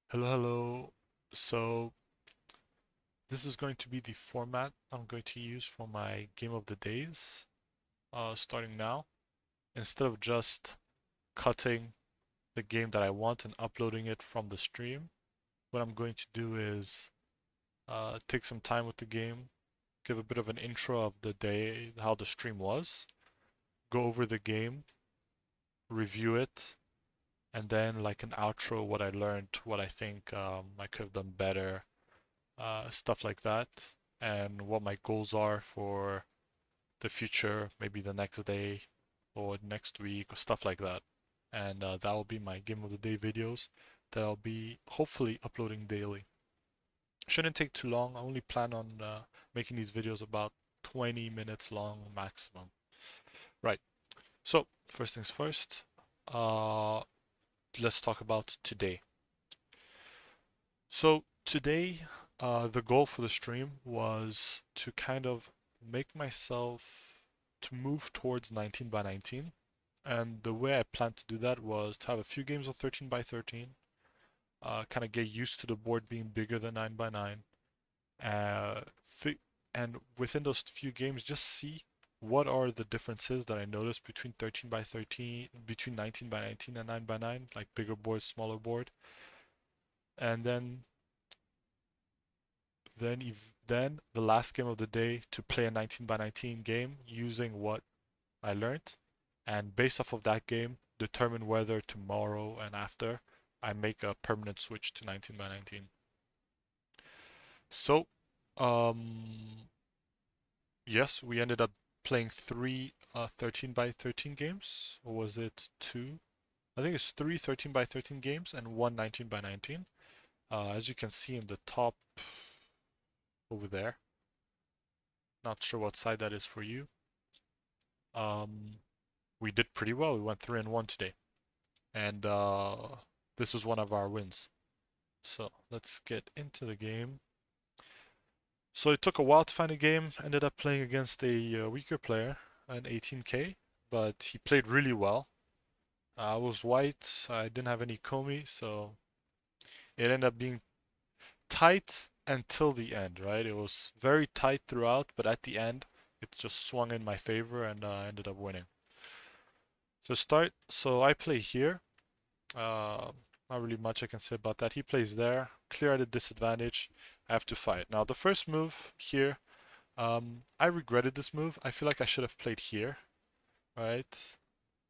Hello. So this is going to be the format I'm going to use for my game of the days, starting now. Instead of just cutting the game that I want and uploading it from the stream, what I'm going to do is take some time with the game, give a bit of an intro of the day, how the stream was, go over the game, review it, and then like an outro, what I learned, what I think I could have done better, stuff like that, and what my goals are for the future, maybe the next day or next week or stuff like that. And that will be my game of the day videos that I'll be hopefully uploading daily. Shouldn't take too long. I only plan on making these videos about 20 minutes long maximum. Right. So first things first. Uh, let's talk about today. So today, the goal for the stream was to kind of make myself to move towards 19 by 19. And the way I planned to do that was to have a few games of 13 by 13, kind of get used to the board being bigger than 9 by 9, uh, and within those few games, just see what are the differences that I noticed between 13 by 13, between 19 by 19 and 9 by 9, like bigger board, smaller board, and then the last game of the day to play a 19 by 19 game using what I learned, and based off of that game, determine whether tomorrow and after I make a permanent switch to 19 by 19. So, yes, we ended up playing three 13 by 13 games. Or was it two? I think it's three 13 by 13 games and one 19 by 19. As you can see in the top over there. Not sure what side that is for you. Um, we did pretty well. We went 3-1 today, and this is one of our wins. So let's get into the game. So it took a while to find a game. Ended up playing against a weaker player, an 18k, but he played really well. I was white. I didn't have any Komi, so it ended up being tight until the end, right? It was very tight throughout, but at the end, it just swung in my favor, and I ended up winning. So I play here. Uh, Not really much I can say about that. He plays there. Clear at a disadvantage. I have to fight. Now the first move here, I regretted this move. I feel like I should have played here, right?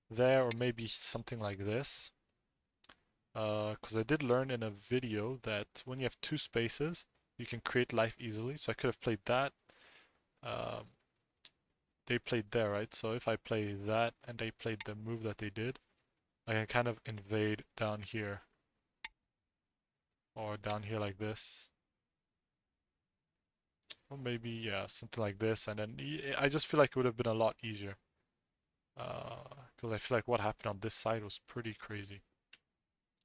There, or maybe something like this. Because I did learn in a video that when you have two spaces, you can create life easily. So I could have played that. Um, they played there, right? So if I play that and they played the move that they did, I can kind of invade down here or down here like this. Or maybe, yeah, something like this. And then I just feel like it would have been a lot easier. Because I feel like what happened on this side was pretty crazy.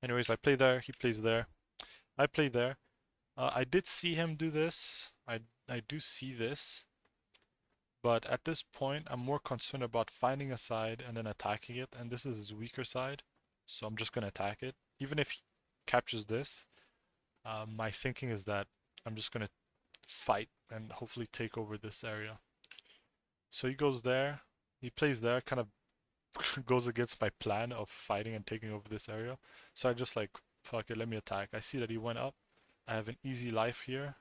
Anyways, I play there, he plays there. I play there. I did see him do this. I do see this. But at this point, I'm more concerned about finding a side and then attacking it. And this is his weaker side. So I'm just going to attack it. Even if he captures this, my thinking is that I'm just going to fight and hopefully take over this area. So he goes there. He plays there, kind of goes against my plan of fighting and taking over this area. So I just like, fuck it, let me attack. I see that he went up. I have an easy life here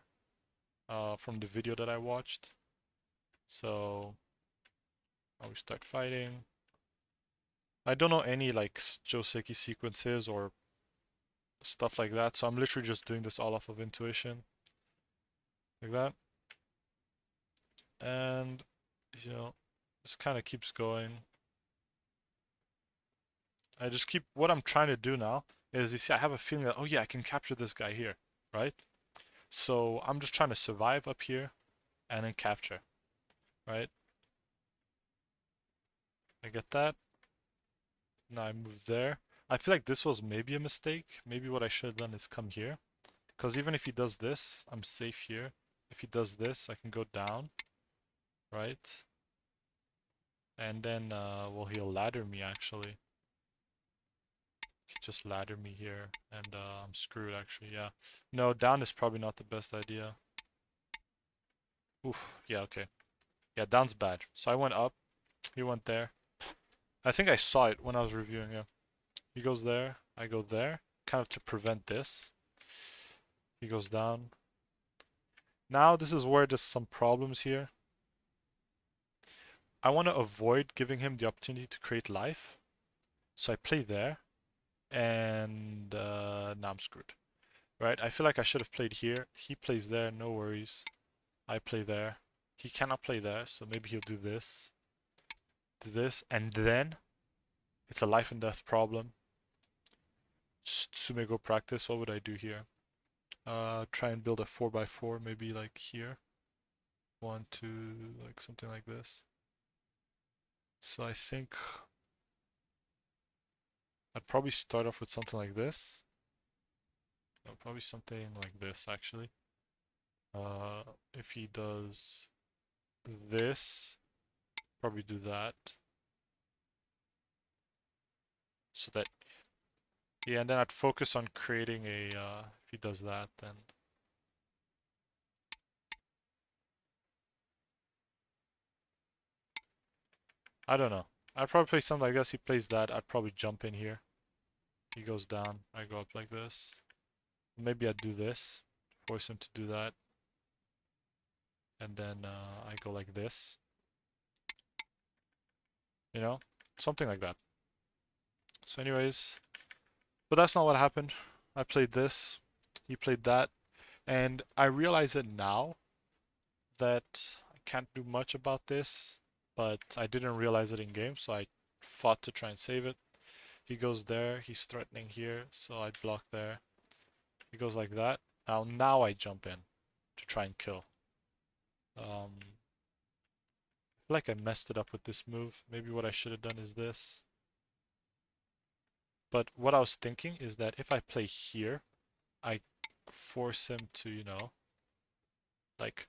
from the video that I watched. So we start fighting. I don't know any like Joseki sequences or stuff like that, so I'm literally just doing this all off of intuition. Like that. And, you know, this kind of keeps going. I just keep, what I'm trying to do now is, you see, I have a feeling that, oh yeah, I can capture this guy here, right? So I'm just trying to survive up here and then capture, right? I get that. Now I move there. I feel like this was maybe a mistake. Maybe what I should have done is come here. Because even if he does this, I'm safe here. If he does this, I can go down, right? And then, well, he'll ladder me actually. He just ladder me here, and I'm screwed actually, yeah. No, down is probably not the best idea. Oof, yeah, okay. Yeah, down's bad. So I went up, he went there. I think I saw it when I was reviewing him. He goes there, I go there, kind of to prevent this. He goes down. Now this is where there's some problems here. I want to avoid giving him the opportunity to create life. So I play there, and now I'm screwed. Right, I feel like I should have played here. He plays there, no worries. I play there. He cannot play there, so maybe he'll do this. Do this, and then it's a life and death problem. Sume go practice, what would I do here? Try and build a 4x4, maybe like here. 1, 2, like something like this. So I think I'd probably start off with something like this. No, probably something like this actually. If he does this, probably do that. So that, yeah, and then I'd focus on creating a, if he does that, then I don't know. I'd probably play something like this. He plays that. I'd probably jump in here. He goes down. I go up like this. Maybe I'd do this. Force him to do that. And then I go like this. You know? Something like that. So anyways, but that's not what happened. I played this. He played that. And I realize it now that I can't do much about this. But I didn't realize it in game, so I fought to try and save it. He goes there, he's threatening here, so I block there. He goes like that. Now I jump in to try and kill. I feel like I messed it up with this move. Maybe what I should have done is this. But what I was thinking is that if I play here, I force him to, you know, like,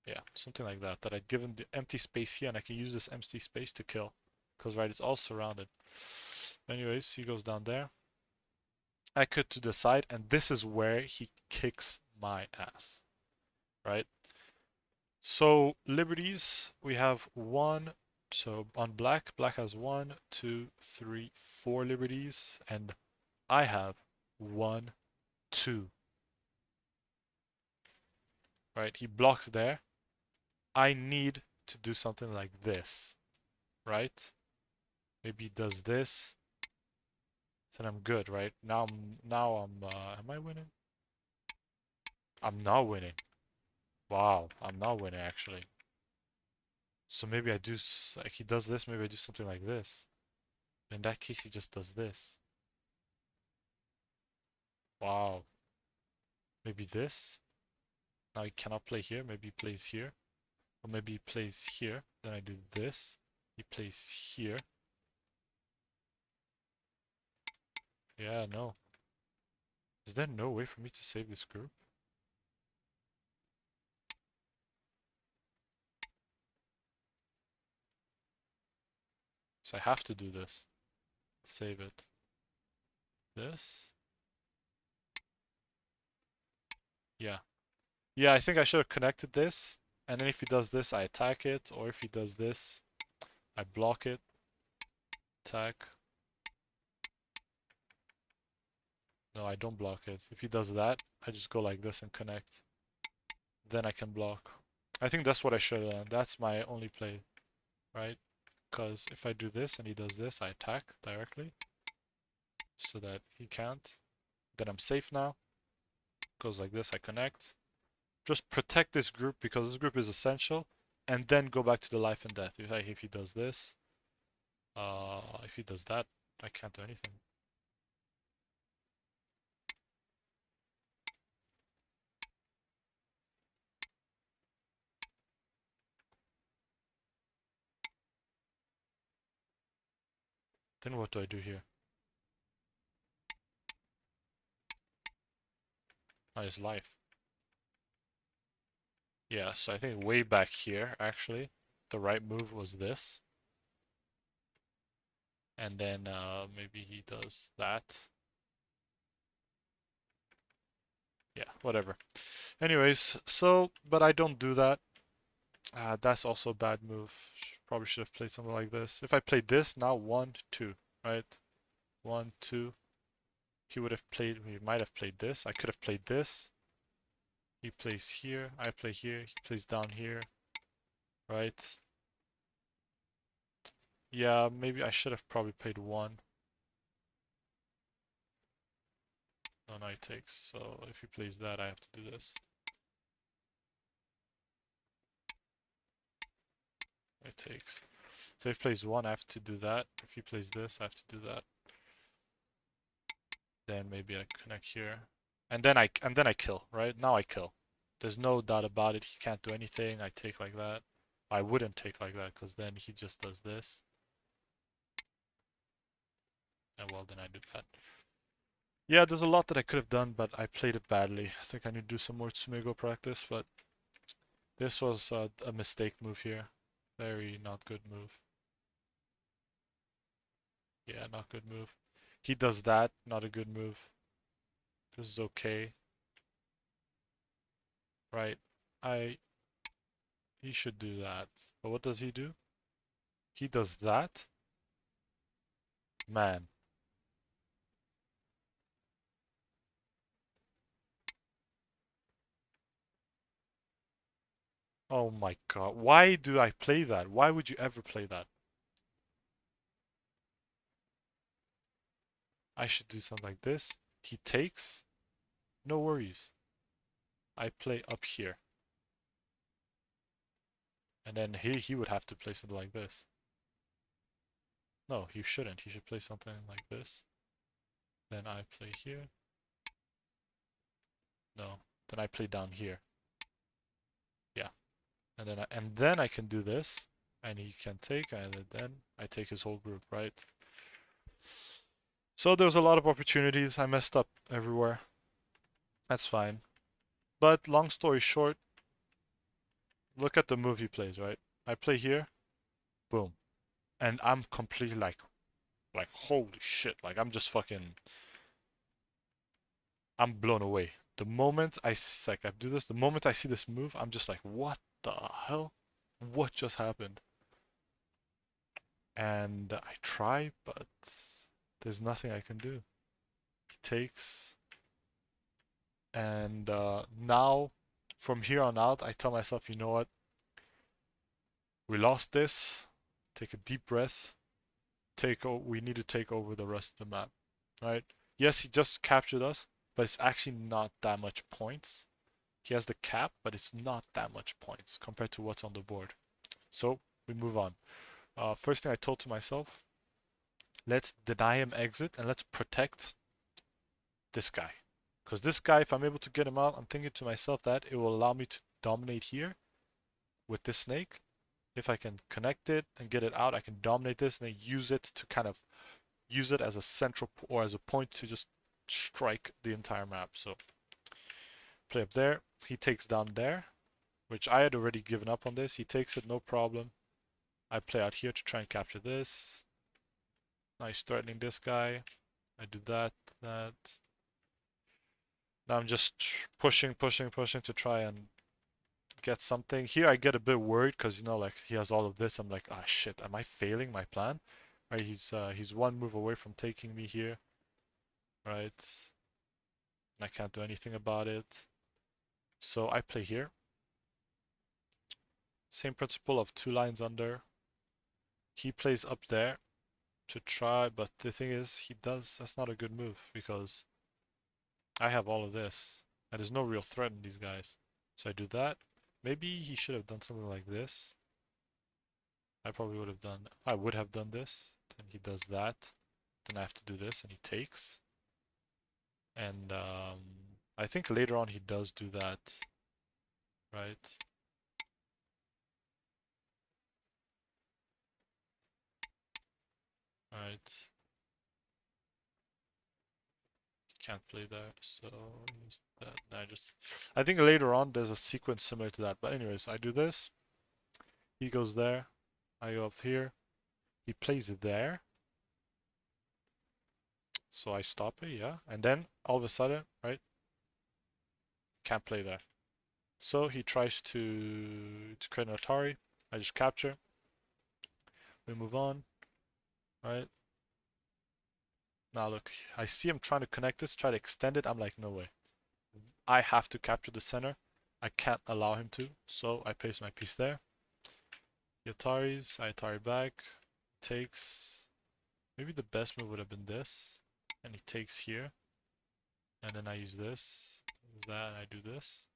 yeah, something like that. That I'd give him the empty space here, and I can use this empty space to kill. Because, right, it's all surrounded. Anyways, he goes down there. I could to the side, and this is where he kicks my ass. Right? So, liberties, we have one. So, on black, black has 1, 2, 3, 4 liberties, and I have 1, 2. Right? He blocks there. I need to do something like this. Right? Maybe he does this. Then I'm good, right? Now I'm am I winning? I'm not winning. Wow, I'm not winning actually. So maybe I do, like he does this, maybe I do something like this. In that case, he just does this. Wow. Maybe this. Now he cannot play here, maybe he plays here. Or maybe he plays here, then I do this. He plays here. Yeah, no. Is there no way for me to save this group? So I have to do this. Save it. This. Yeah. Yeah, I think I should have connected this. And then if he does this, I attack it. Or if he does this, I block it. Attack. No, I don't block it. If he does that, I just go like this and connect. Then I can block. I think that's what I should have done. That's my only play, right? Because if I do this and he does this, I attack directly. So that he can't. Then I'm safe now. Goes like this, I connect. Just protect this group because this group is essential. And then go back to the life and death. If he does this, if he does that, I can't do anything. Then what do I do here? Oh, his life. Yeah, so I think way back here, actually, the right move was this. And then maybe he does that. Yeah, whatever. Anyways, so, but I don't do that. That's also a bad move. Probably should have played something like this. If I played this, now 1, 2, right? 1, 2. He would have played, he might have played this. I could have played this. He plays here, I play here, he plays down here, right? Yeah, maybe I should have probably played 1. Oh, no, he takes. So if he plays that, I have to do this. It takes. So if he plays 1, I have to do that. If he plays this, I have to do that. Then maybe I connect here. And then I kill, right? Now I kill. There's no doubt about it. He can't do anything. I take like that. I wouldn't take like that because then he just does this. And well, then I did that. Yeah, there's a lot that I could have done, but I played it badly. I think I need to do some more Tsumigo practice, but this was a mistake move here. Very not good move. Yeah, not good move. He does that, not a good move. This is okay. Right. He should do that. But what does he do? He does that? Man. Oh my god. Why do I play that? Why would you ever play that? I should do something like this. He takes. No worries. I play up here. And then he would have to play something like this. No, he shouldn't. He should play something like this. Then I play here. No. Then I play down here. Yeah. And then I can do this. And he can take, and then I take his whole group, right? So there's a lot of opportunities. I messed up everywhere. That's fine. But long story short, look at the move he plays, right? I play here, boom. And I'm completely like holy shit. Like I'm just fucking I'm blown away. The moment I do this, the moment I see this move, I'm just like, what the hell? What just happened? And I try, but there's nothing I can do. He takes, and now from here on out, I tell myself, you know what? We lost this. Take a deep breath. We need to take over the rest of the map, right? Yes, he just captured us, but it's actually not that much points. He has the cap, but it's not that much points compared to what's on the board. So we move on. First thing I told to myself, let's deny him exit and let's protect this guy. Because this guy, if I'm able to get him out, I'm thinking to myself that it will allow me to dominate here with this snake. If I can connect it and get it out, I can dominate this and then use it to kind of use it as a central or as a point to just strike the entire map. So play up there. He takes down there, which I had already given up on this. He takes it, no problem. I play out here to try and capture this. Now he's threatening this guy. I do that, that. Now I'm just pushing to try and get something. Here I get a bit worried because, you know, like he has all of this. I'm like, ah, shit, am I failing my plan? Right, he's one move away from taking me here. Right. I can't do anything about it. So I play here. Same principle of 2 lines under. He plays up there to try, but the thing is, that's not a good move because I have all of this. And there's no real threat in these guys. So I do that. Maybe he should have done something like this. I would have done this. Then he does that. Then I have to do this and he takes. And I think later on he does do that. Right? Right. Can't play that, so use that. I think later on there's a sequence similar to that. But anyways, I do this. He goes there. I go up here. He plays it there. So I stop it, yeah. And then all of a sudden, right, can't play there. So he tries to create an Atari. I just capture. We move on, right? Now look, I see him trying to connect this, try to extend it. I'm like, no way. I have to capture the center. I can't allow him to. So I place my piece there. The Ataris, I Atari back. Takes. Maybe the best move would have been this. And he takes here. And then I use this. Use that, and I do this.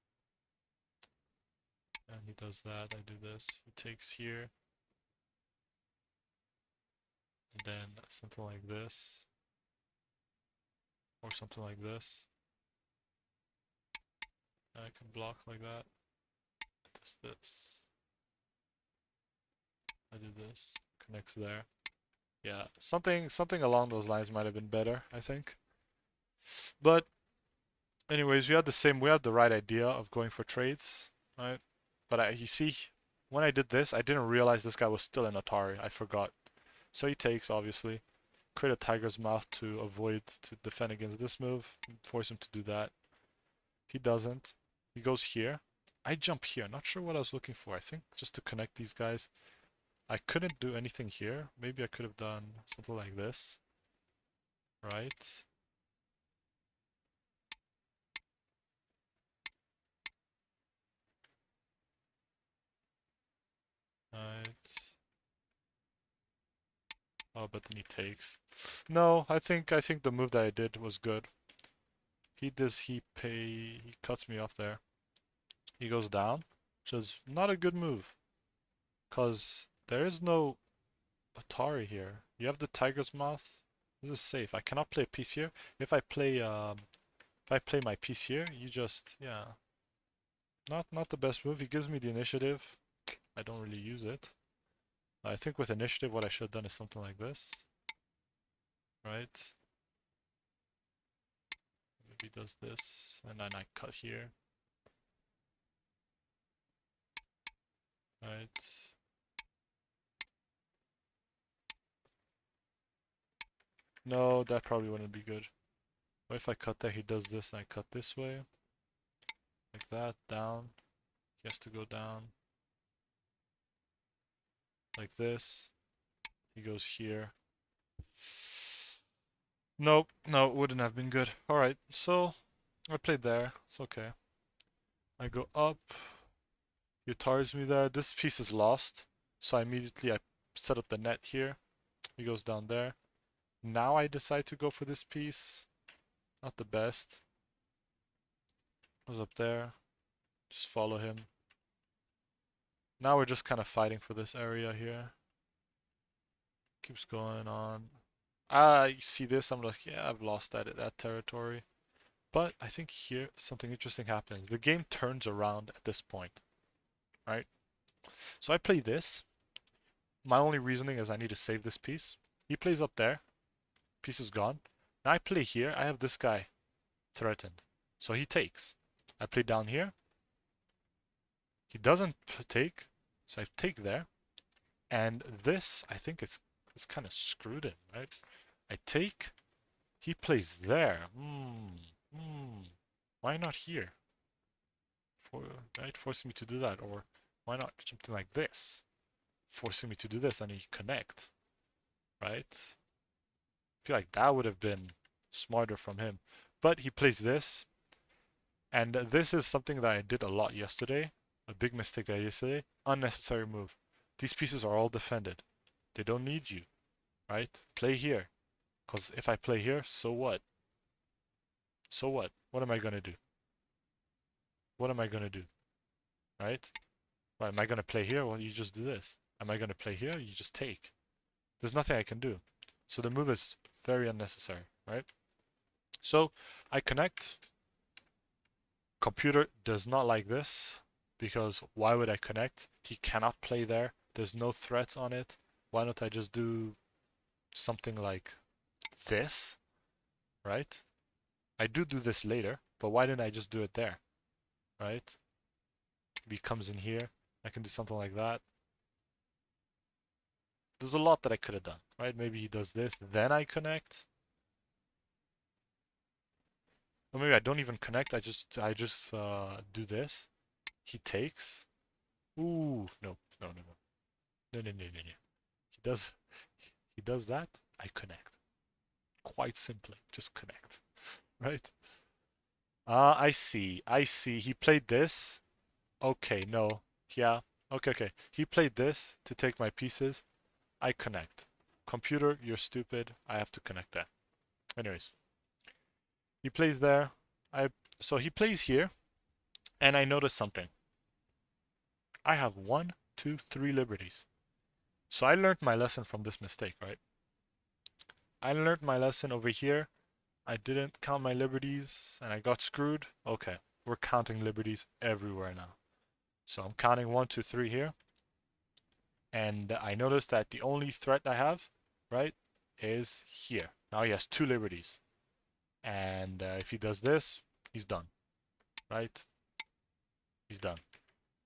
And he does that, I do this. He takes here. And then something like this. Or something like this. And I can block like that. Does this. I do this. Connects there. Yeah, something along those lines might have been better, I think. But anyways, we had the right idea of going for trades, right? But you see, when I did this, I didn't realize this guy was still in Atari. I forgot. So he takes, obviously. Create a tiger's mouth to defend against this move. Force him to do that. He doesn't. He goes here. I jump here. Not sure what I was looking for. I think just to connect these guys. I couldn't do anything here. Maybe I could have done something like this. Right? Right. Oh, but then he takes. No, I think the move that I did was good. He cuts me off there. He goes down, which is not a good move. Cause there is no Atari here. You have the tiger's mouth. This is safe. I cannot play a piece here. If I play my piece here, you just yeah. Not the best move. He gives me the initiative. I don't really use it. I think with initiative what I should have done is something like this. Right? Maybe does this and then I cut here. Right? No, that probably wouldn't be good. What if I cut there, he does this and I cut this way? Like that, down. He has to go down. Like this. He goes here. Nope, no, it wouldn't have been good. Alright, so I played there. It's okay. I go up. He tires me there. This piece is lost. So I set up the net here. He goes down there. Now I decide to go for this piece. Not the best. Goes up there. Just follow him. Now we're just kind of fighting for this area here. Keeps going on. You see this, I'm like, yeah, I've lost that territory. But I think here something interesting happens. The game turns around at this point, right? So I play this. My only reasoning is I need to save this piece. He plays up there. Piece is gone. Now I play here. I have this guy threatened. So he takes. I play down here. He doesn't take. So I take there. And this, I think it's kind of screwed in, right? I take. He plays there. Why not here? Right? Forcing me to do that. Or why not something like this? Forcing me to do this and he connect. Right? I feel like that would have been smarter from him. But he plays this. And this is something that I did a lot yesterday. A big mistake that I did yesterday. Unnecessary move. These pieces are all defended. They don't need you. Right? Play here. Because if I play here, so what? So what? What am I going to do? What am I going to do? Right? Well, am I going to play here? Well, you just do this. Am I going to play here? You just take. There's nothing I can do. So the move is very unnecessary, right? So I connect. Computer does not like this because why would I connect? He cannot play there. There's no threats on it. Why don't I just do something like this, right? I do this later, but why didn't I just do it there, right? He comes in here. I can do something like that. There's a lot that I could have done, right? Maybe he does this, then I connect. Or maybe I don't even connect. I just do this. He takes. Ooh, no, no, no, no, no, no, no, no, no. He does. He does that. I connect. Quite simply, just connect. Right? Ah, I see. I see. He played this. Okay, no. Yeah. Okay, okay. He played this to take my pieces. I connect. Computer, you're stupid. I have to connect that. Anyways, he plays there. I so he plays here, and I notice something. I have one, two, three liberties. So I learned my lesson from this mistake, right? I learned my lesson over here. I didn't count my liberties, and I got screwed. Okay, we're counting liberties everywhere now. So I'm counting one, two, three here. And I notice that the only threat I have, right, is here. Now he has two liberties. And if he does this, he's done, right? He's done.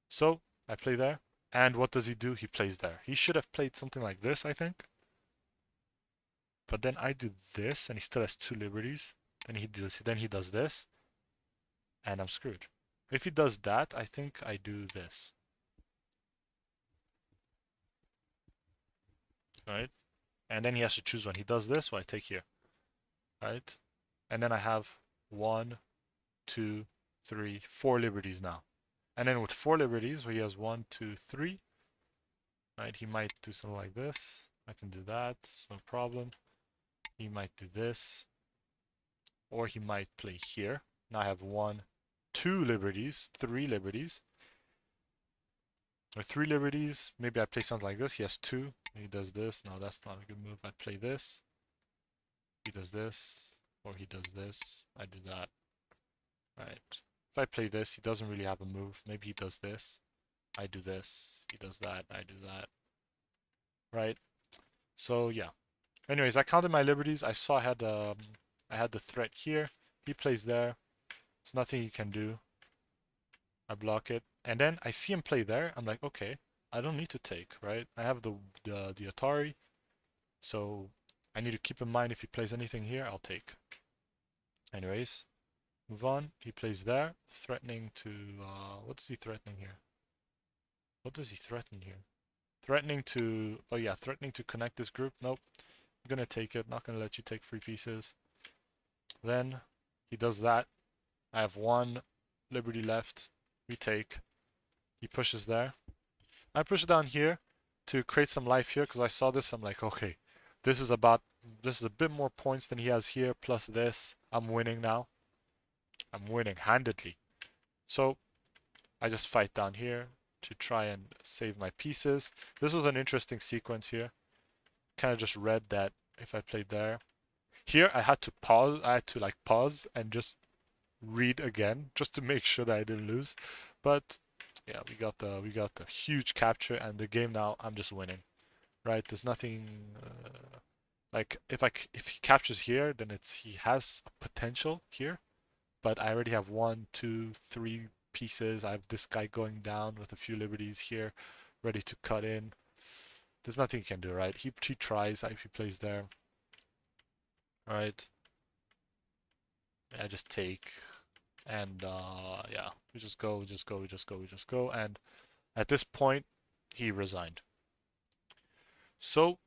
So I play there. And what does he do? He plays there. He should have played something like this, I think. But then I do this, and he still has two liberties. Then he does this, and I'm screwed. If he does that, I think I do this. Right? And then he has to choose one. He does this, so I take here. Right? And then I have one, two, three, four liberties now. And then with four liberties, where he has one, two, three, right? He might do something like this. I can do that, it's no problem. He might do this, or he might play here. Now I have one, two liberties, three liberties. Or three liberties, maybe I play something like this. He has two, he does this. No, that's not a good move. I play this. He does this, or he does this. I do that. Right. If I play this, he doesn't really have a move. Maybe he does this. I do this. He does that. I do that. Right. So yeah. Anyways, I counted my liberties. I saw I had the threat here. He plays there. There's nothing he can do. I block it, and then I see him play there. I'm like, okay, I don't need to take. Right. I have the Atari, so I need to keep in mind if he plays anything here, I'll take. Anyways, move on. He plays there, threatening to. What's he threatening here? What does he threaten here? Threatening to. Oh yeah, threatening to connect this group. Nope. I'm gonna take it. Not gonna let you take free pieces. Then he does that. I have one liberty left. We take. He pushes there. I push down here to create some life here because I saw this. I'm like, okay, this is a bit more points than he has here. Plus this, I'm winning now. I'm winning handedly. So I just fight down here to try and save my pieces. This was an interesting sequence here. Kind of just read that if I played there. Here I had to pause. I had to like pause and just read again just to make sure that I didn't lose. But yeah, we got the huge capture, and the game now I'm just winning. Right? There's nothing like if he captures here, then he has a potential here. But I already have one, two, three pieces. I have this guy going down with a few liberties here, ready to cut in. There's nothing he can do, right? He tries if he plays there. Alright. I just take, and yeah, we just go, we just go, we just go, we just go, and at this point he resigned. So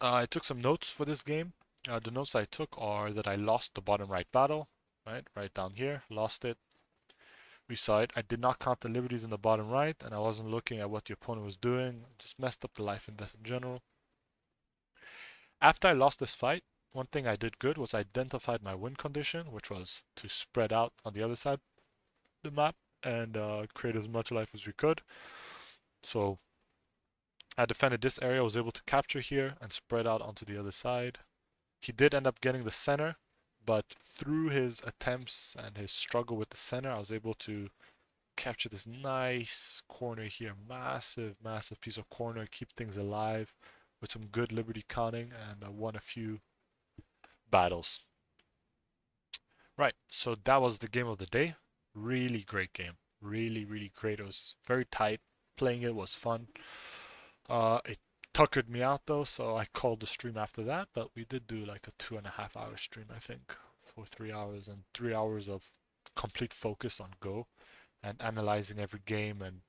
I took some notes for this game. The notes I took are that I lost the bottom right battle, right down here, lost it. We saw it. I did not count the liberties in the bottom right, and I wasn't looking at what the opponent was doing. Just messed up the life and death in general. After I lost this fight, one thing I did good was I identified my win condition, which was to spread out on the other side of the map and create as much life as we could. So I defended this area, was able to capture here and spread out onto the other side. He did end up getting the center, but through his attempts and his struggle with the center, I was able to capture this nice corner here. Massive, massive piece of corner. Keep things alive with some good liberty counting, and won a few battles. Right, so that was the game of the day. Really great game. Really, really great. It was very tight. Playing it was fun. It tuckered me out though, so I called the stream after that, but we did do like a 2.5 hour stream, I think. for 3 hours, and 3 hours of complete focus on Go and analyzing every game, and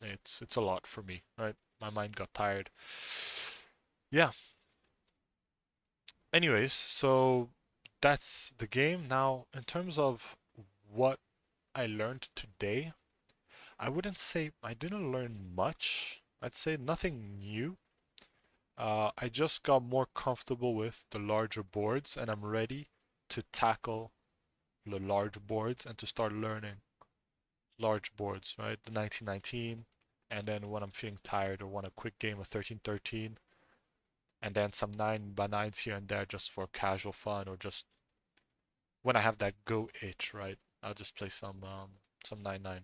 it's a lot for me, right? My mind got tired. Yeah. Anyways, so that's the game. Now, in terms of what I learned today, I wouldn't say I didn't learn much. I'd say nothing new. I just got more comfortable with the larger boards, and I'm ready to tackle the large boards and to start learning large boards, right? The 1919, and then when I'm feeling tired or want a quick game of 1313, and then some 9x9s here and there just for casual fun, or just when I have that go itch, right? I'll just play some 9-9.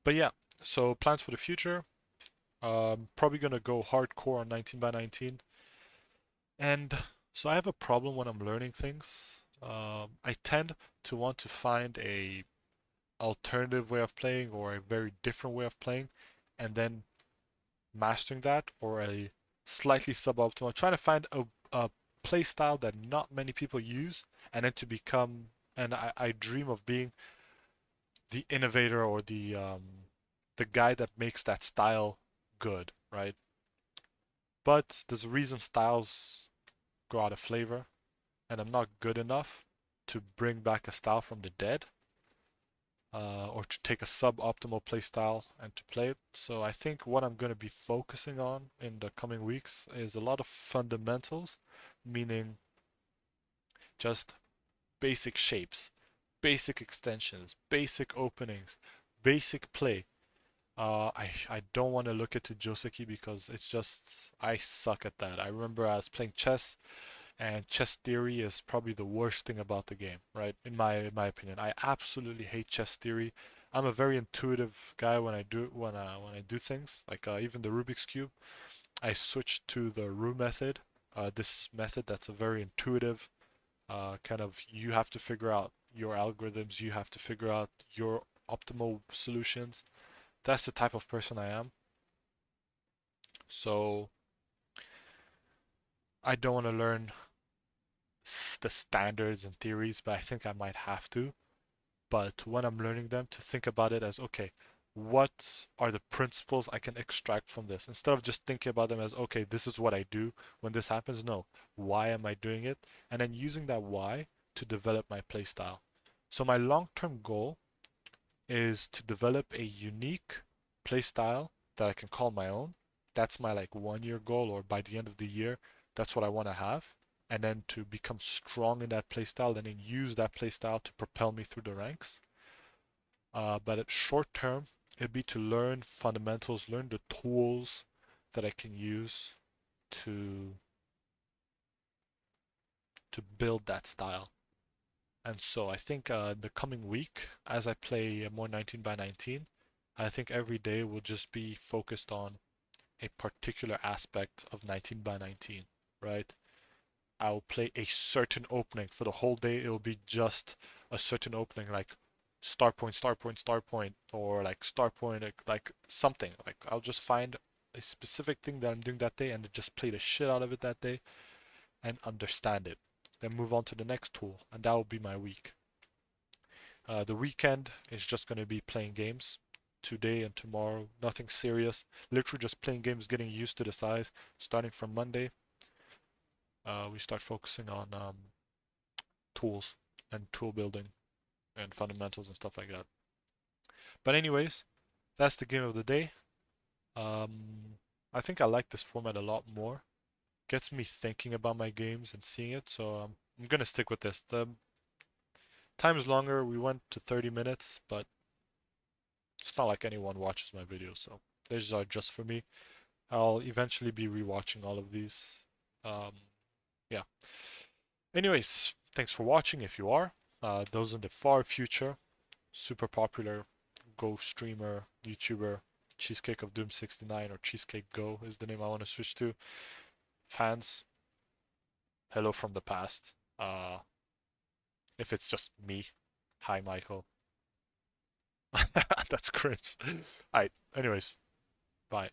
But yeah, so plans for the future. Probably gonna go hardcore on 19x19. And so I have a problem when I'm learning things. I tend to want to find a alternative way of playing or a very different way of playing, and then mastering that, or a slightly suboptimal, trying to find a play style that not many people use, and then to become, and I dream of being the innovator or the guy that makes that style good, right? But there's a reason styles go out of flavor, and I'm not good enough to bring back a style from the dead, or to take a suboptimal play style and to play it. So I think what I'm going to be focusing on in the coming weeks is a lot of fundamentals, meaning just basic shapes, basic extensions, basic openings, basic play. I don't want to look into Joseki because it's just I suck at that. I remember I was playing chess, and chess theory is probably the worst thing about the game, right? In my opinion, I absolutely hate chess theory. I'm a very intuitive guy when I do things like even the Rubik's cube. I switched to the Roux method. This method that's a very intuitive kind of, you have to figure out your algorithms, you have to figure out your optimal solutions. That's the type of person I am. So I don't want to learn the standards and theories, but I think I might have to. But when I'm learning them, to think about it as, okay, what are the principles I can extract from this? Instead of just thinking about them as, okay, this is what I do when this happens. No, why am I doing it? And then using that why to develop my playstyle. So my long-term goal is to develop a unique playstyle that I can call my own. That's my like 1 year goal, or by the end of the year, that's what I want to have. And then to become strong in that playstyle, and then use that playstyle to propel me through the ranks. But at short term, it'd be to learn fundamentals, learn the tools that I can use to to build that style. And so I think the coming week, as I play more 19x19, I think every day will just be focused on a particular aspect of 19x19, right? I'll play a certain opening for the whole day. It'll be just a certain opening, like start point, start point, start point, or like start point, like something. Like I'll just find a specific thing that I'm doing that day and just play the shit out of it that day and understand it. Then move on to the next tool, and that will be my week. The weekend is just going to be playing games today and tomorrow. Nothing serious. Literally just playing games, getting used to the size. Starting from Monday, we start focusing on tools and tool building and fundamentals and stuff like that. But anyways, that's the game of the day. I think I like this format a lot more. Gets me thinking about my games and seeing it, so I'm gonna stick with this. The time is longer. We went to 30 minutes, but it's not like anyone watches my videos, so these are just for me. I'll eventually be rewatching all of these. Um, yeah. Anyways, thanks for watching if you are. Those in the far future, super popular Go streamer, YouTuber, Cheesecake of Doom 69, or Cheesecake Go is the name I want to switch to. Fans, hello from the past. If it's just me, hi Michael. That's cringe. Alright, anyways, bye.